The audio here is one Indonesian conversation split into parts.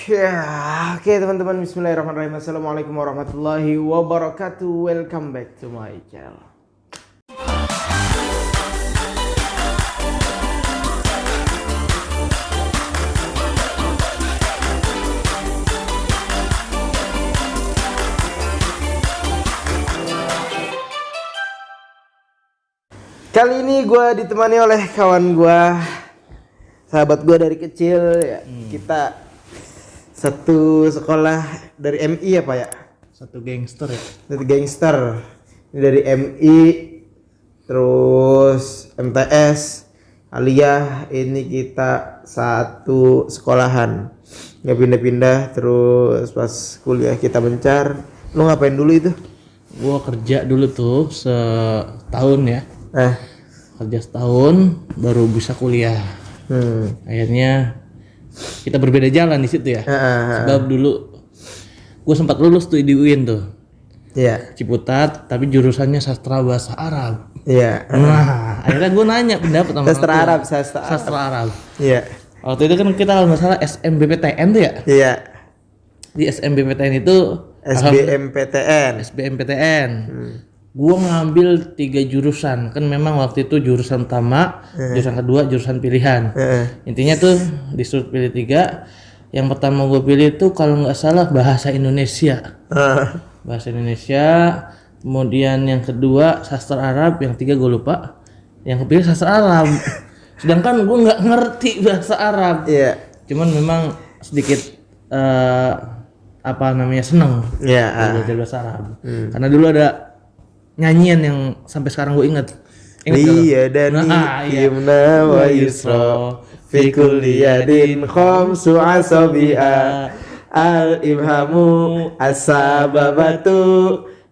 Oke teman-teman, bismillahirrahmanirrahim. Assalamualaikum warahmatullahi wabarakatuh. Welcome back to my channel. Kali ini gue ditemani oleh kawan gue, sahabat gue dari kecil ya. Kita satu sekolah dari MI ya Pak ya? Satu gangster ya? Satu gangster. Ini dari MI, terus MTS, Aliyah. Ini kita satu sekolahan. Nggak pindah-pindah, terus pas kuliah kita mencar. Lu ngapain dulu itu? Gua kerja dulu tuh setahun ya. Kerja setahun baru bisa kuliah. Akhirnya kita berbeda jalan di situ ya. Sebab dulu gue sempat lulus tuh di UIN tuh. Iya. Ciputat, tapi jurusannya sastra bahasa Arab. Iya. Nah, akhirnya gue nanya pendapat sama Sastra orang tua. Arab, Sastra Arab. Iya. Waktu itu kan kita kalau nggak salah SMBPTN tuh ya. Iya. Di SMBPTN itu SBMPTN. Gua ngambil 3 jurusan, kan memang waktu itu jurusan utama, jurusan kedua, jurusan pilihan. Intinya tuh disuruh pilih 3. Yang pertama gue pilih tuh kalau nggak salah bahasa Indonesia. Bahasa Indonesia. Kemudian yang kedua sastra Arab, yang 3 gue lupa. Yang kepilih sastra Arab. Sedangkan gue nggak ngerti bahasa Arab. Iya. Cuman memang sedikit seneng belajar bahasa Arab. Karena dulu ada nyanyian yang sampai sekarang gue inget Iya dan Yumna wa Yusra fi kulli yadin khamsu asabi'a al-ibhamu as-sababatu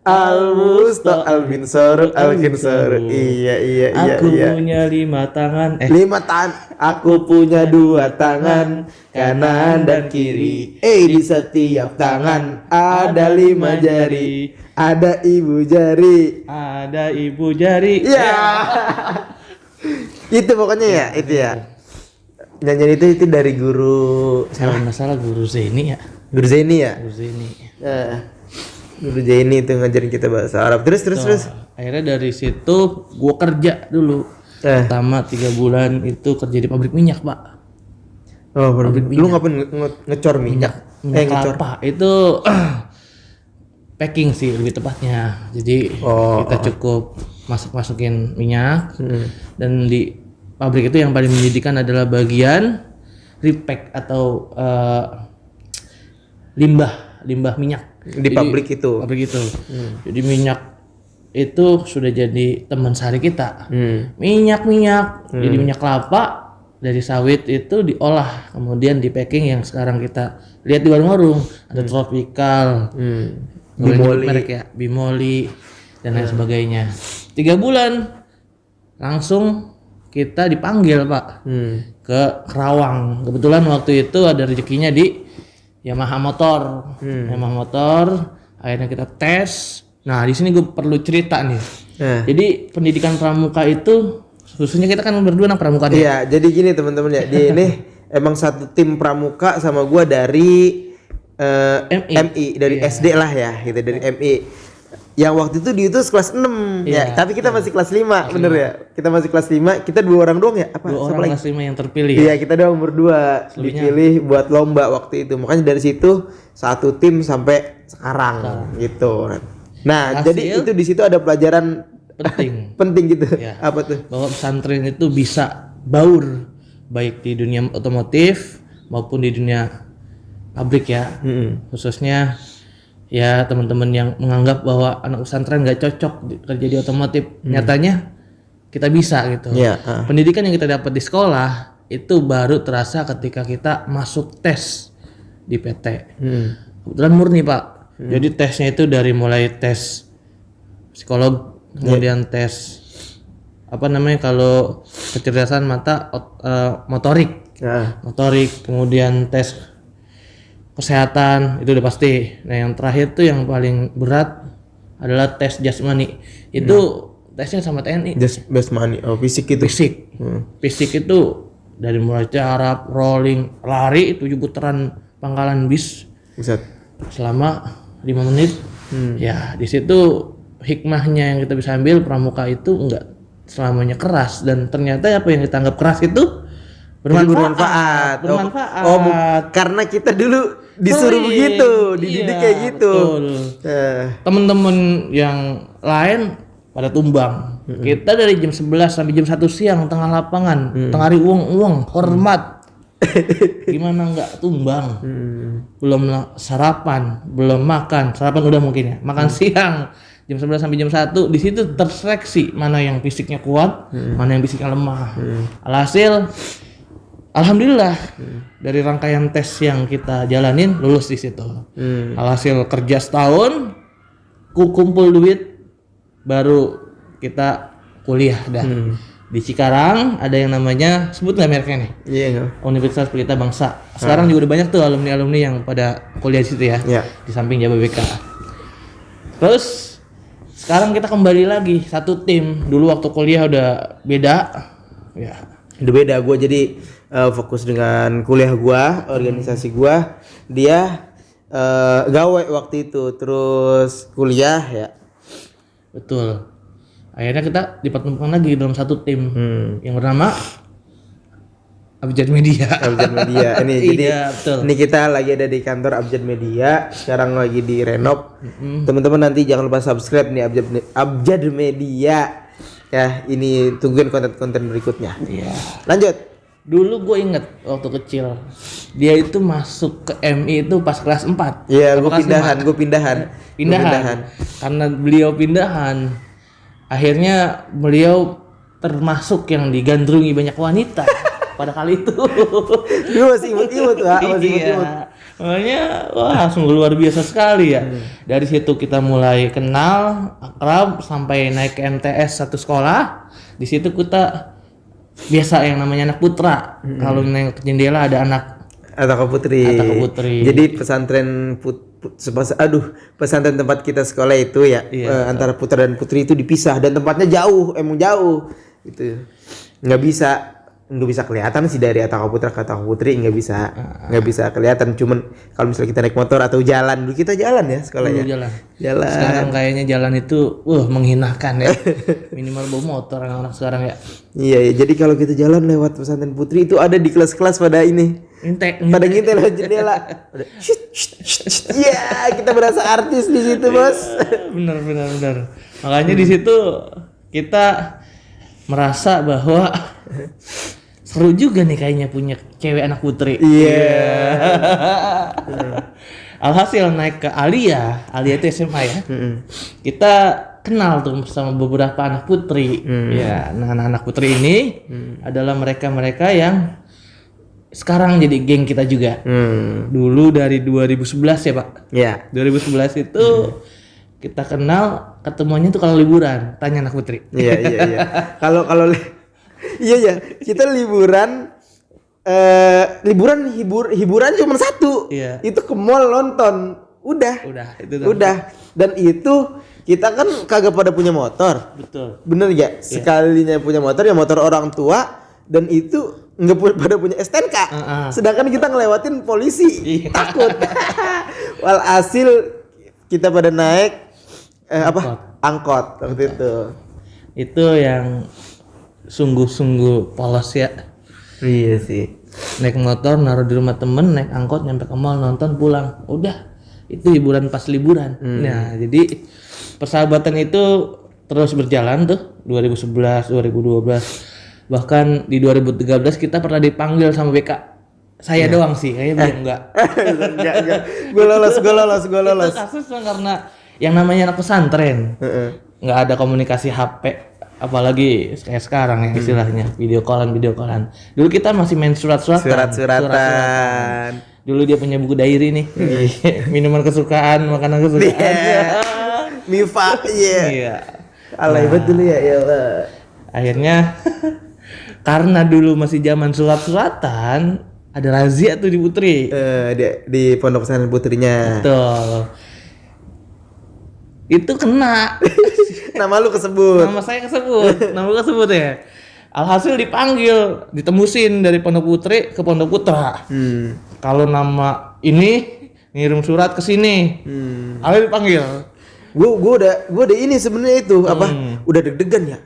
al-wusta al-minsar al-kinsar. Iya. Aku punya 5 tangan. 5 tangan. Aku punya 2 tangan, kanan dan kiri. Di setiap tangan ada 5 jari. Ada ibu jari. Ada ibu jari. Ya. Itu pokoknya ya, itu ya. Nyanyian itu dari guru Kalau nggak salah guru Zaini ya. Guru Zaini ya? Guru Zaini. Guru Zaini itu ngajarin kita bahasa Arab. Terus. Akhirnya dari situ gua kerja dulu. Pertama 3 bulan itu kerja di pabrik minyak, Pak. Oh, pabrik minyak. Lu ngapain ngecor minyak? Ngecor kelapa. Itu packing sih lebih tepatnya. Jadi kita cukup masukin minyak. Dan di pabrik itu yang paling menyedihkan adalah bagian repack atau limbah minyak di pabrik itu. Jadi minyak itu sudah jadi teman sehari kita. Minyak. Jadi minyak kelapa dari sawit itu diolah, kemudian di packing yang sekarang kita lihat di warung-warung. Ada Tropical, Bimoli dan lain sebagainya. 3 bulan langsung kita dipanggil Pak ke Kerawang. Kebetulan waktu itu ada rezekinya di Yamaha Motor. Akhirnya kita tes. Nah di sini gue perlu cerita nih. Jadi pendidikan pramuka itu khususnya kita kan berdua anak pramuka. Iya. Jadi gini teman-teman ya. Dia ini emang satu tim pramuka sama gue dari MI dari SD lah ya, gitu, dari MI. Yang waktu itu di itu kelas 6 ya, tapi kita masih kelas 5, bener ya? Kita masih kelas 5, kita 2 orang doang ya? 2 orang kelas 5 yang terpilih. Iya, kita doang berdua dipilih buat lomba waktu itu. Makanya dari situ satu tim sampai sekarang gitu. Nah, jadi itu di situ ada pelajaran penting gitu. Ya. Apa tuh? Bahwa pesantren itu bisa baur baik di dunia otomotif maupun di dunia pabrik ya. Khususnya ya teman-teman yang menganggap bahwa anak pesantren nggak cocok kerja di otomotif, nyatanya kita bisa gitu. Pendidikan yang kita dapat di sekolah itu baru terasa ketika kita masuk tes di PT. Kebetulan murni Pak. Jadi tesnya itu dari mulai tes psikolog, kemudian tes kalau kecerdasan mata, motorik, kemudian tes kesehatan itu udah pasti. Nah yang terakhir tuh yang paling berat adalah tes jasmani. Itu tesnya sama TNI. Jasmani, fisik itu. Fisik itu dari mulai carab, rolling, lari 7 putaran pangkalan bis Buset. selama 5 menit. Ya di situ hikmahnya yang kita bisa ambil, pramuka itu enggak selamanya keras, dan ternyata apa yang kita anggap keras itu bermanfaat. Karena kita dulu disuruh begitu, dididik kayak gitu. Temen-temen yang lain pada tumbang. Kita dari jam 11 sampai jam 1 siang tengah lapangan, tengah hari uang hormat. Gimana nggak tumbang? Belum sarapan, belum makan. Sarapan udah mungkin ya. Makan siang jam 11 sampai jam 1, di situ terseleksi mana yang fisiknya kuat, mana yang fisiknya lemah. Alhasil alhamdulillah dari rangkaian tes yang kita jalanin lulus di situ. Alhasil kerja setahun, kumpul duit, baru kita kuliah dah. Di Cikarang ada yang namanya, sebut nggak mereknya nih? Iya. Universitas Pelita Bangsa. Sekarang juga udah banyak tuh alumni-alumni yang pada kuliah di situ ya. Di samping Jababeka. Terus sekarang kita kembali lagi satu tim. Dulu waktu kuliah udah beda. Ya. Udah beda. Gue jadi fokus dengan kuliah gue, organisasi gue. Dia gawe waktu itu, terus kuliah ya. Betul. Akhirnya kita dipertemukan lagi dalam satu tim yang bernama Abjad Media. Abjad Media. Ini jadi ini kita lagi ada di kantor Abjad Media. Sekarang lagi di renov. Teman-teman nanti jangan lupa subscribe nih Abjad Media. Ya, ini tungguin konten-konten berikutnya. Iya. Lanjut. Dulu gue inget waktu kecil dia itu masuk ke MI itu pas kelas 4. Iya, gue pindahan. Karena beliau pindahan, akhirnya beliau termasuk yang digandrungi banyak wanita pada kali itu. Gue masih imut-imut, Pak. Makanya wah sungguh luar biasa sekali ya. Dari situ kita mulai kenal, akrab, sampai naik ke MTS satu sekolah. Di situ kita biasa yang namanya anak putra. Kalau nengok ke jendela ada anak Ataka Putri. Jadi pesantren pesantren tempat kita sekolah itu ya, antara putra dan putri itu dipisah, dan tempatnya jauh, emang jauh gitu. Nggak bisa kelihatan sih dari Ataka Putra ke Ataka Putri, nggak bisa kelihatan. Cuman kalau misalnya kita naik motor atau jalan, dulu kita jalan ya sekolahnya. Jalan. Sekarang kayaknya jalan itu menghinakan ya. Minimal bawa motor anak-anak sekarang ya. Iya, jadi kalau kita jalan lewat pesantren putri itu ada di kelas-kelas pada ini. Pada ngintai lewat jendela. Iya, kita berasa artis di situ, Bos. Benar. Makanya di situ kita merasa bahwa seru juga nih kayaknya punya cewek anak putri. Iya. Alhasil naik ke Alia itu SMA ya. Kita kenal tuh sama beberapa anak putri. Ya, nah anak putri ini adalah mereka yang sekarang jadi geng kita juga. Dulu dari 2011 ya, Pak. Iya. 2011 itu kita kenal, ketemuannya tuh kalau liburan, tanya anak putri. Iya. Kalau iya, kita liburan hiburan cuma satu. Iya. Itu ke mall nonton. Udah. Dan itu kita kan kagak pada punya motor. Betul. Bener ya? Sekalinya punya motor ya motor orang tua, dan itu nggak pada punya STNK. Sedangkan kita ngelewatin polisi. Takut. Walhasil kita pada naik angkot waktu itu. Itu yang sungguh-sungguh polos ya. Iya sih. Naik motor naruh di rumah temen, naik angkot nyampe ke mall, nonton, pulang. Udah. Itu hiburan pas liburan. Nah, jadi persahabatan itu terus berjalan tuh 2011, 2012. Bahkan di 2013 kita pernah dipanggil sama BK. Saya doang sih, kayaknya belum enggak. Gue lolos. Itu kasusnya karena yang namanya anak pesantren. Nggak ada komunikasi HP, apalagi kayak sekarang ya istilahnya video callan. Dulu kita masih main suratan. Dulu dia punya buku diary nih. Minuman kesukaan, makanan kesukaan. Mifa. Iya. Alay banget dulu ya Allah. Akhirnya karena dulu masih zaman surat-suratan, ada razia tuh di Putri. Di pondok pesantren putrinya. Betul. Itu kena. Nama lu kesebut. Nama saya kesebut. Nama lu kesebut ya. Alhasil dipanggil, ditemusin dari Pondok Putri ke Pondok Putra. Kalau nama ini ngirim surat ke sini. Alif dipanggil. Gue udah ini sebenarnya itu apa? Udah deg-degan ya.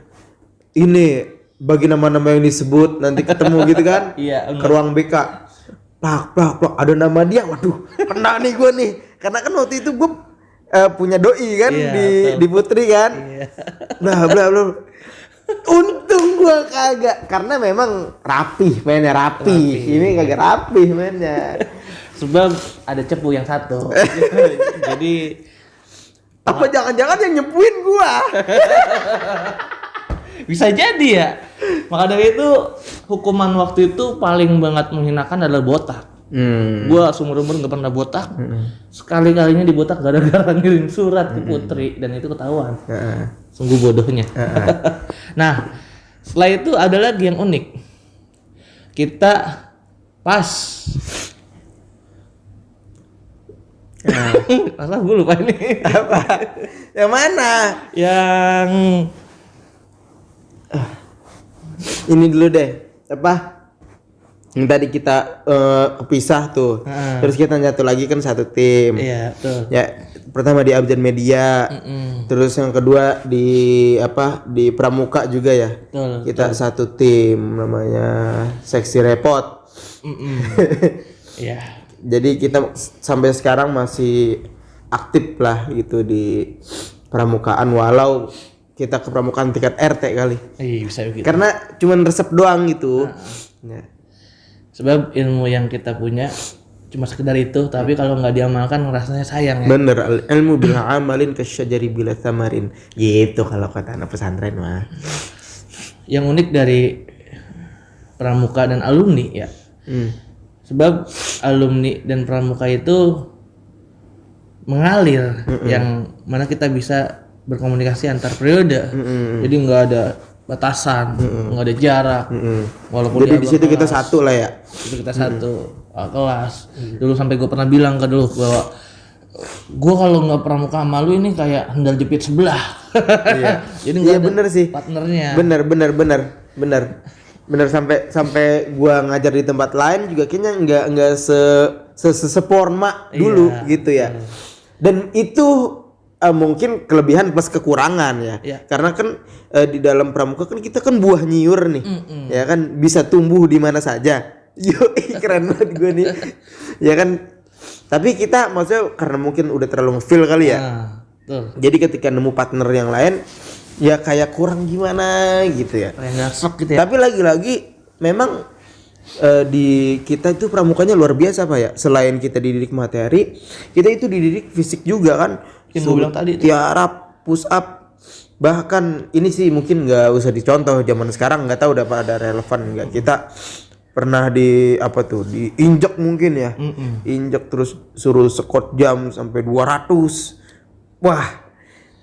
Ini bagi nama-nama yang disebut nanti ketemu gitu kan? Iya. Ke ruang BK. Plak ada nama dia. Waduh, kena nih gue nih. Karena kan waktu itu gue punya doi kan di Putri kan. Iya. Bla. Untung gua kagak karena memang mainnya rapi. Ini kagak rapi mainnya. Sebab ada cepu yang satu. Jadi apa jangan-jangan yang nyepuin gua? bisa jadi ya. Maka dari itu hukuman waktu itu paling banget menghinakan adalah botak. Gua seumur-umur nggak pernah botak. Sekali-kalinya dibotak gara-gara ngirim surat ke Putri dan itu ketahuan. Sungguh bodohnya. Nah, setelah itu ada lagi yang unik. Kita pas. Masa gue lupa ini. Apa? Yang mana? Yang ini dulu deh. Apa? Yang tadi kita kepisah tuh. Terus kita nyatu lagi kan satu tim. Iya, betul. Ya, pertama di Abjan Media. Terus yang kedua di di Pramuka juga ya. Betul. Kita satu tim namanya Seksi Repot. Iya. Jadi kita sampai sekarang masih aktif lah gitu di pramukaan walau kita ke pramukaan tingkat RT kali. Iya, bisa begitu. Karena cuman resep doang gitu. Ya. Sebab ilmu yang kita punya cuma sekedar itu, tapi kalau nggak diamalkan rasanya sayang ya. Bener, ilmu bila amalin kasyajari bila thamarin. Gitu kalau kata anak pesantren mah. Yang unik dari pramuka dan alumni ya. Sebab alumni dan pramuka itu mengalir yang mana kita bisa berkomunikasi antar periode. Jadi nggak ada batasan, nggak ada jarak. Walaupun jadi di situ kita satu lah ya. Itu kita satu kelas. Dulu sampai gue pernah bilang ke dulu bahwa gue kalau nggak pramuka sama lu ini kayak hendal jepit sebelah. Iya. Jadi nggak ada bener sih. partnernya. Bener sampai gua ngajar di tempat lain juga kayaknya nggak seporma dulu gitu ya. Dan itu mungkin kelebihan plus kekurangan ya. Karena kan di dalam pramuka kan kita kan buah nyiur nih. Ya kan bisa tumbuh di mana saja. Yoi, keren banget gue nih. Ya kan. Tapi kita maksudnya karena mungkin udah terlalu ngefeel kali ya. Betul. Jadi ketika nemu partner yang lain ya kayak kurang gimana gitu ya. Kayak nggak sok gitu ya. Tapi lagi-lagi memang di kita itu pramukanya luar biasa Pak ya. Selain kita dididik materi, kita itu dididik fisik juga kan. Yang gue bilang tadi tiarap, push up. Bahkan ini sih mungkin nggak usah dicontoh zaman sekarang, nggak tahu udah pada relevan nggak. Kita pernah diinjek mungkin ya. Injek terus suruh squat jam sampai 200. Wah.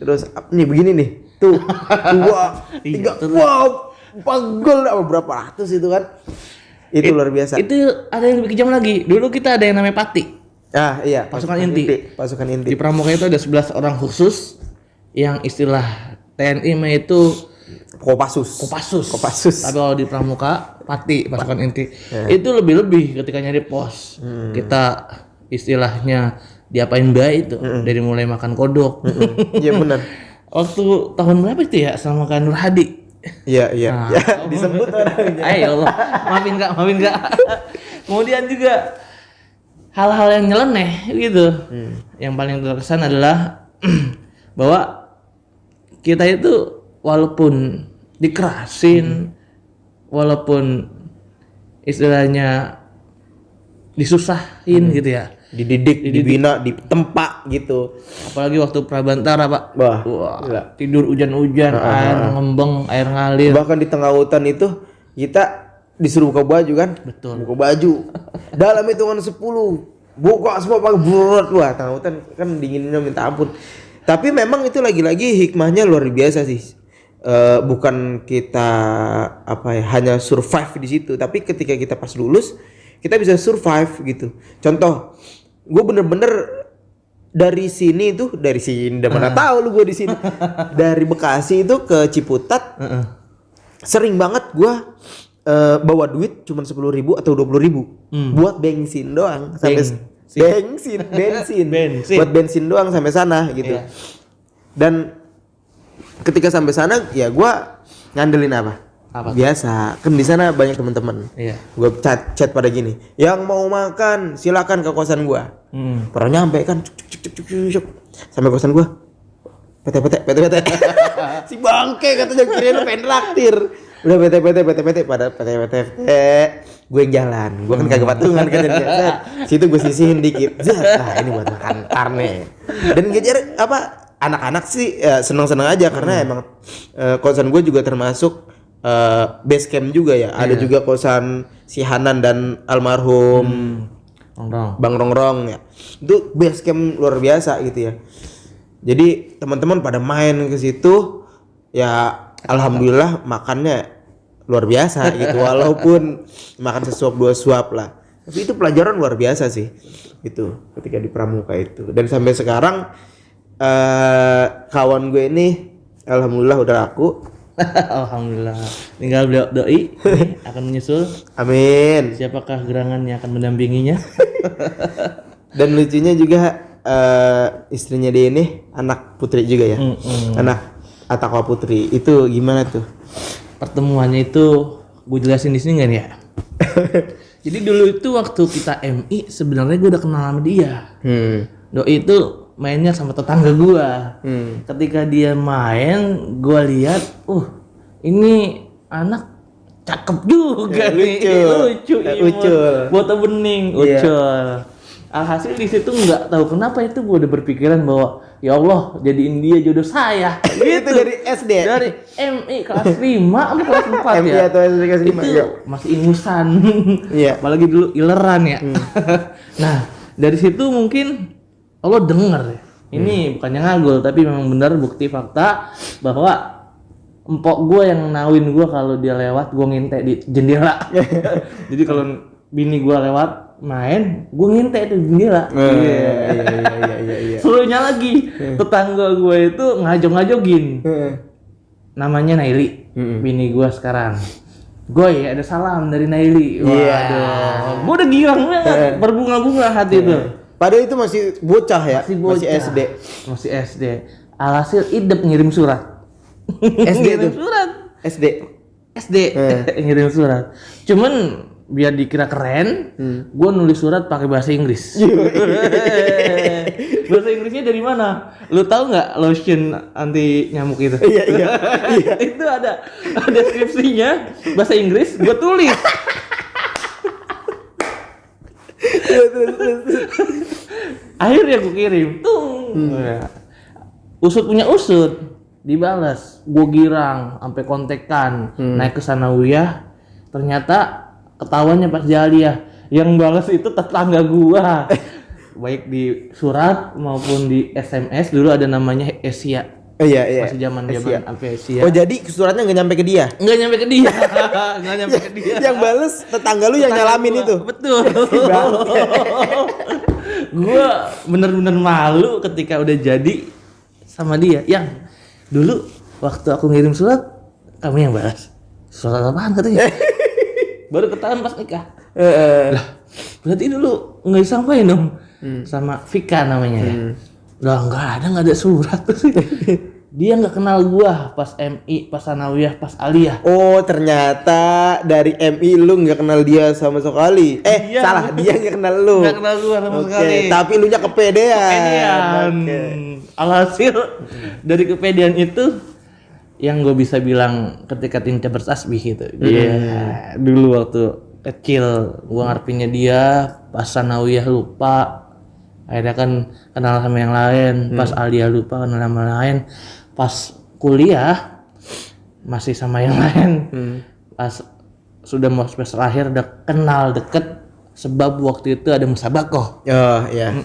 Terus nih begini nih. Tuh 2 3 wow pagel apa berapa ratus itu kan. Itu luar biasa. Itu ada yang lebih kejam lagi. Dulu kita ada yang namanya Pati. Iya, pasukan inti. Pasukan inti. Di pramuka itu ada 11 orang khusus yang istilah TNI itu Kopassus. Tapi kalau di pramuka Pati, pasukan inti. Itu lebih-lebih ketika nyari pos. Kita istilahnya diapain baik itu dari mulai makan kodok. Iya benar. Waktu tahun berapa itu ya sama kan Nur Hadi? Iya. Disebut orangnya. Ayo Allah, maafin enggak. Kemudian juga hal-hal yang nyeleneh gitu. Yang paling terkesan adalah bahwa kita itu walaupun dikerasin, walaupun istilahnya disusahin gitu ya. Dididik, dibina, ditempa gitu. Apalagi waktu prabantara Pak. Wah, tidur hujan-hujan, air ngembeng, air ngalir. Bahkan di tengah hutan itu kita disuruh buka baju kan? Betul. Buka baju. Dalam hitungan 10 buka semua pakai berat. Wah, tengah hutan kan dinginnya minta ampun. Tapi memang itu lagi-lagi hikmahnya luar biasa sih. Bukan kita hanya survive di situ, tapi ketika kita pas lulus kita bisa survive gitu. Contoh, gue bener-bener dari sini, udah mana tahu lu gue di sini. Dari Bekasi itu ke Ciputat, sering banget gue bawa duit cuma 10.000 atau 20.000 buat bensin doang bensin. Buat bensin doang sampai sana gitu. Iya. Dan ketika sampai sana ya gua ngandelin apa? Biasa, kan di sana banyak teman-teman. Iya. Gua chat pada gini, yang mau makan silakan ke kosan gua. Pernah nyampe kan, cuk. Sampai kosan gua. PT. Si bangke katanya kirain lu pengen traktir. Udah PT pada PT. Gue yang jalan. Gue kan kagak patungan kan jadi situ gue sisihin dikit. Ini buat makan karne. Dan ngejar apa anak-anak sih ya, seneng-seneng aja karena emang kosan gue juga termasuk base camp juga ya. Ada juga kosan si Hanan dan almarhum Bang Rongrong ya. Itu base camp luar biasa gitu ya. Jadi teman-teman pada main ke situ ya alhamdulillah makannya luar biasa gitu walaupun makan sesuap dua suap lah. Tapi itu pelajaran luar biasa sih. Itu ketika di Pramuka itu. Dan sampai sekarang kawan gue ini alhamdulillah udah laku. Alhamdulillah. Tinggal beliau doi akan menyusul. Amin. Siapakah gerangan yang akan mendampinginya? Dan lucunya juga istrinya dia ini anak putri juga ya. Anak Atakwa Putri. Itu gimana tuh? Pertemuannya itu gue jelasin di sini kan ya. Jadi dulu itu waktu kita MI sebenarnya gue udah kenal sama dia. Doi itu mainnya sama tetangga gue. Ketika dia main, gue lihat, ini anak cakep juga nih, lucu, foto bening, ucul. Alhasil di situ nggak tahu kenapa itu gue udah berpikiran bahwa ya Allah jadiin dia jodoh saya. Gitu. Itu dari SD. Dari MI kelas 5 sama kelas 4 MI ya. atau SD kelas 5 itu ya. masih ingusan. Iya. Apalagi dulu ileran ya. Nah, dari situ mungkin Allah denger ya. Ini bukannya ngagul tapi memang benar bukti fakta bahwa empok gue yang nawin gue kalau dia lewat gue ngintek di jendela. Jadi kalau bini gue lewat main, gue ngintek di jendela. Iya. Serunya lagi, tetangga gue itu ngajong-ngajogin. Namanya Naili, bini gue sekarang. Gue ya ada salam dari Naili. Waduh, gue udah girang banget, berbunga-bunga hati itu. Padahal itu masih bocah ya, masih SD. Masih SD. Alhasil idep ngirim surat. SD ngirim tuh. surat. SD. Ngirim surat. Cuman biar dikira keren, gue nulis surat pakai bahasa Inggris. Bahasa Inggrisnya dari mana? Lu tahu nggak lotion anti nyamuk itu? Iya. Itu ada deskripsinya bahasa Inggris, gue tulis. Akhirnya gue kirim, usut punya usut, dibalas, gue girang, sampai kontekan, naik ke Sanawiyah, ternyata ketahuannya pas Jaliyah, yang balas itu tetangga gua, baik di surat maupun di SMS dulu ada namanya Asia. Iya. Masih zaman Asia. Oh jadi suratnya nggak nyampe ke dia? Nggak nyampe ke dia. Nggak nyampe ke dia. Yang bales tetangga lu yang nyalamin itu. Betul. Gua bener-bener malu ketika udah jadi sama dia. Yang dulu waktu aku ngirim surat, kamu yang balas. Surat apaan katanya? Baru ketahuan pas nikah. Lah, berarti dulu nggak disampaikan dong sama Vika namanya ya. Lah nggak ada surat sih. Dia nggak kenal gua pas MI, pas Sanawiyah, pas Aliyah. Oh ternyata dari MI lu nggak kenal dia sama sekali. Salah, dia nggak kenal lu. Nggak kenal gua sama sekali. Tapi lu nya kepedean. Alhasil dari kepedean itu yang gue bisa bilang ketika Tinca bertasbih gitu. Dulu waktu kecil gue ngarepinnya dia, pas Sanawiyah lupa, akhirnya kan kenal sama yang lain, pas Aliyah lupa kenal sama yang lain, pas kuliah masih sama yang lain, pas sudah mau semester akhir udah kenal deket, sebab waktu itu ada musabakoh. Oh iya.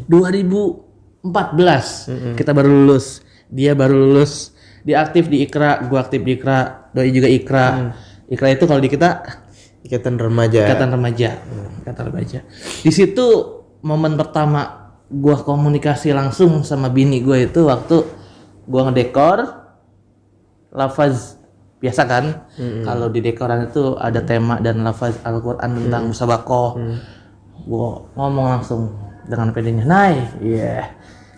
2014 kita baru lulus, dia baru lulus. Dia aktif di Ikra, gua aktif di Ikra, doi juga Ikra. Ikra itu kalau di kita Ikatan remaja. Di situ momen pertama gua komunikasi langsung sama bini gua itu waktu gua ngedekor lafaz biasa kan. Kalau di dekoran itu ada tema dan lafaz Al-Qur'an tentang musabakoh. Gua ngomong langsung dengan pedenya, Nay,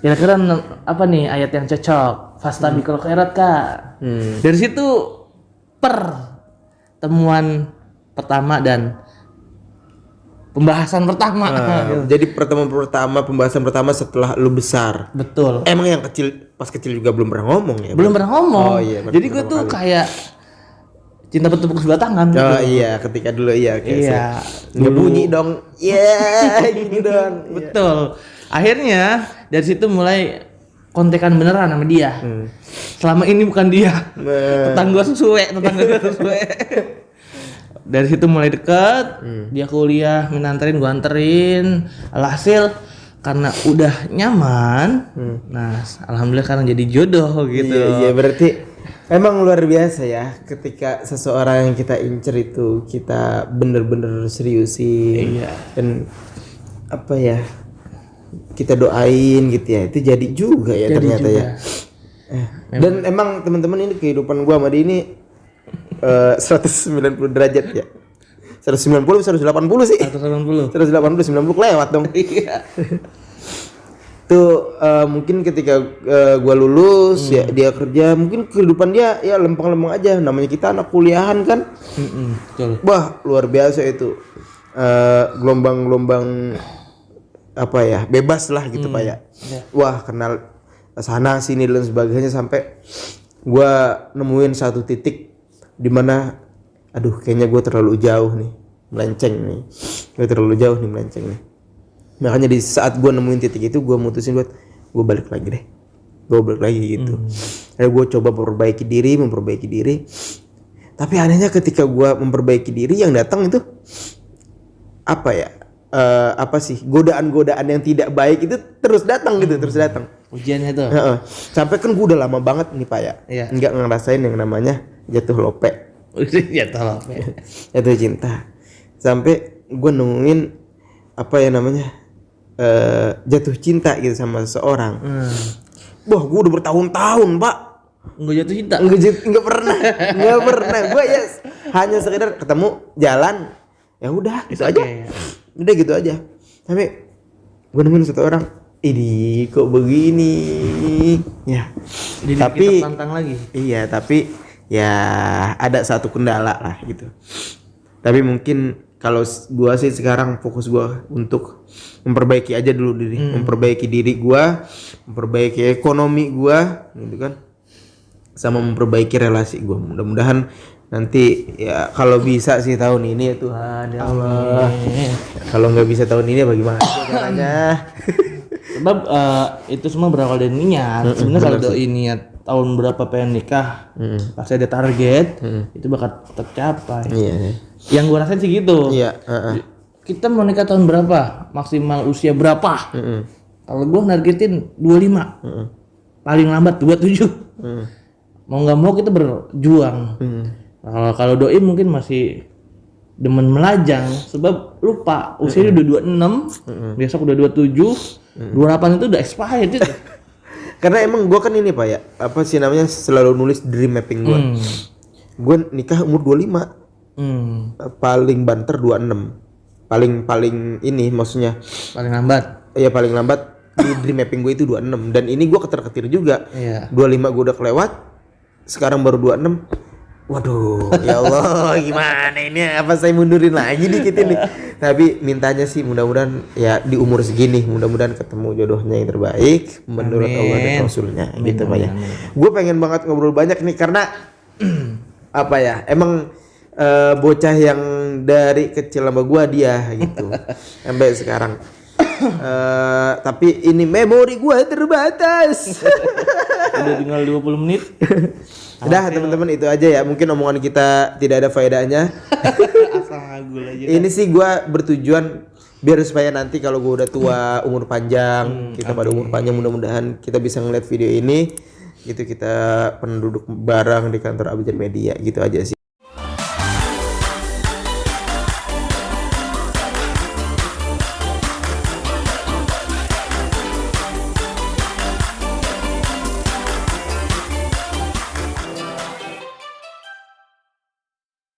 kira-kira apa nih ayat yang cocok? Fastabiqul khairat Kak. Dari situ pertemuan pertama dan pembahasan pertama. Jadi pembahasan pertama setelah lu besar. Betul. Emang yang pas kecil juga belum pernah ngomong ya? Belum pernah ngomong. Oh iya. Jadi gue tuh kayak cinta bertepuk sebelah tangan. Oh iya, ketika dulu iya. Iya. Nggak bunyi dong. Gini dong. Betul. Akhirnya dari situ mulai kontekan beneran sama dia. Selama ini bukan dia. Tetangga sesuai. Dari situ mulai deket. Dia kuliah, minanterin, gua anterin. Alhasil karena udah nyaman. Nah, alhamdulillah sekarang jadi jodoh gitu. Iya, berarti emang luar biasa ya ketika seseorang yang kita incer itu kita bener-bener seriusin. Iya. Dan apa ya? Kita doain gitu ya, itu jadi juga ya Jadi ternyata juga. Ya. Dan emang teman-teman ini kehidupan gua sama dia ini 190 derajat ya. 190 180 sih. 180. 90 kelewat dong. Iya. Tuh mungkin ketika gua lulus ya dia kerja, mungkin kehidupan dia ya lempeng-lempeng aja. Namanya kita anak kuliahan kan. Betul. Wah, luar biasa itu. Gelombang-gelombang apa ya, bebas lah gitu Pak ya. Wah, kenal sana sini dan sebagainya sampai gua nemuin satu titik di mana aduh kayaknya gua terlalu jauh nih melenceng nih. Makanya di saat gua nemuin titik itu gua mutusin buat gua balik lagi gitu. Akhirnya gua coba memperbaiki diri. Tapi anehnya ketika gua memperbaiki diri yang datang itu apa ya? Godaan-godaan yang tidak baik itu terus datang. Ujiannya tuh. Sampai kan gue udah lama banget nih Pak ya, Iya. nggak ngerasain yang namanya jatuh lope, jatuh cinta. Sampai gue nemuin apa ya namanya jatuh cinta gitu sama seseorang. Wah, gue udah bertahun-tahun Pak. Nggak jatuh cinta? Nggak pernah. Gue ya hanya sekedar ketemu jalan, ya udah gitu aja. Udah gitu aja. Tapi gue nemuin satu orang, ini kok begini ya. Jadi tapi kita tantang lagi. Iya, tapi ya ada satu kendala lah gitu. Tapi mungkin kalau gua sih sekarang fokus gua untuk memperbaiki aja dulu diri, memperbaiki diri gua, memperbaiki ekonomi gua gitu kan. Sama memperbaiki relasi gua. Mudah-mudahan nanti ya kalau bisa sih tahun ini ya Tuhan ya Allah. Kalau nggak bisa tahun ini bagaimana caranya? Sebab itu semua berawal dari niat. Sebenarnya kalau doi niat tahun berapa pengen nikah, pasti ada target, itu bakal tercapai. Iya. Yang gua rasain sih gitu. Iya. Kita mau nikah tahun berapa? Maksimal usia berapa? Kalau gua nargetin 25. Paling lambat 27. Mau nggak mau kita berjuang. Kalau doi mungkin masih demen melajang, sebab lupa usianya udah 26, besok udah 27, 28 itu udah expired itu. Karena emang gue kan ini Pak ya, apa sih namanya selalu nulis dream mapping gue. Gue nikah umur 25, paling banter 26, paling ini maksudnya. Paling lambat. Ya paling lambat di dream mapping gue itu 26 dan ini gue ketir-ketir juga. Iya. 25 gue udah kelewat, sekarang baru 26. Waduh, ya Allah, gimana ini? Apa saya mundurin lagi dikit ini? Tapi mintanya sih mudah-mudahan ya di umur segini, mudah-mudahan ketemu jodohnya yang terbaik menurut Allah dan Rasulnya, gitu Pak ya. Gue pengen banget ngobrol banyak nih karena apa ya? Emang bocah yang dari kecil sama gue dia gitu, sampai sekarang. Tapi ini memori gue terbatas. Udah tinggal 20 menit. Udah teman-teman itu aja ya, mungkin omongan kita tidak ada faedahnya. Asal ngagul aja. Ini sih gua bertujuan biar supaya nanti kalau gua udah tua, umur panjang, kita pada umur panjang mudah-mudahan kita bisa ngeliat video ini gitu, kita penduduk bareng di kantor Abjad Media gitu aja sih.